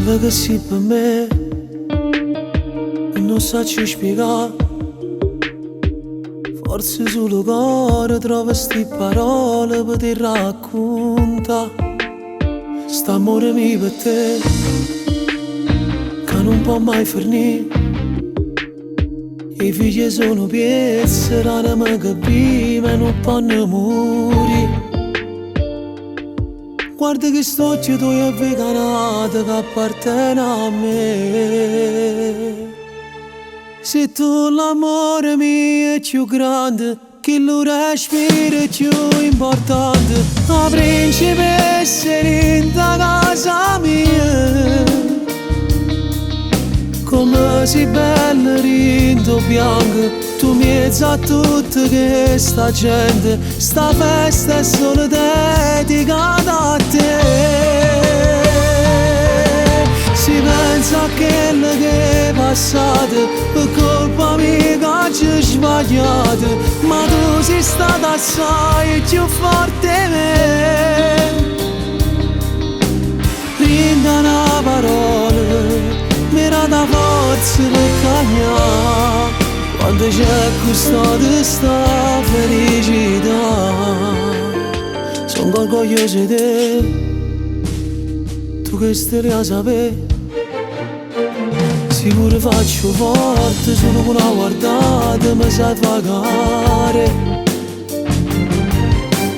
Quello che si per me e non saccio spiegare. Forse solo cuore trova sti parole per ti racconta. St'amore mio per te che non può mai finire. I figli sono piezze, l'anima che vive non possono morire. Guarda che st'occhio tu è veganata che appartiene a me. Se tu l'amore mio è più grande, che lo respiro è più importante. La principessa in casa mia, come si bella rindo bianco. Tu mezzo a tutta questa gente, sta festa è solo dedicata a te. Si pensa a quello che è passato, per colpa mia che ci ho sbagliato, ma tu sei stata assai più forte di me. Rinda una parola, mi dà forza per cagnare. Quando c'è questa felicità, sono orgoglioso di te. Tu che stai a sapere, sicuro faccio forte, solo con una guardata mi sai pagare.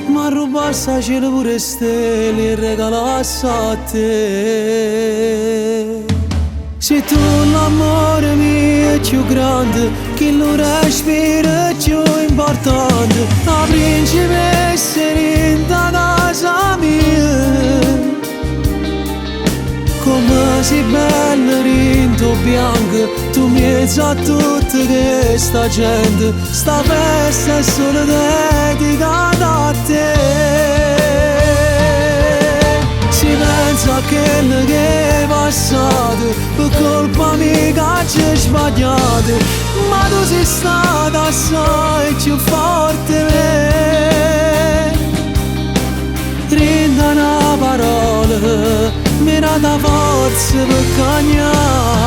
Ma rubare sta cielo pure stelle e regalarsi a te. Se tu l'amore mio è più grande, che lo respiro è più importante. La principessa in casa mia, come sei bella rindo bianco. Tu mezzo a tutta questa gente, sta festa è solo dedicata a te. Si pensa a quello che è passato, per colpa mia che ci ho sbagliato, ma tu sei stata assai più forte di me. Rinda una parola, mi dà forza per cagnare.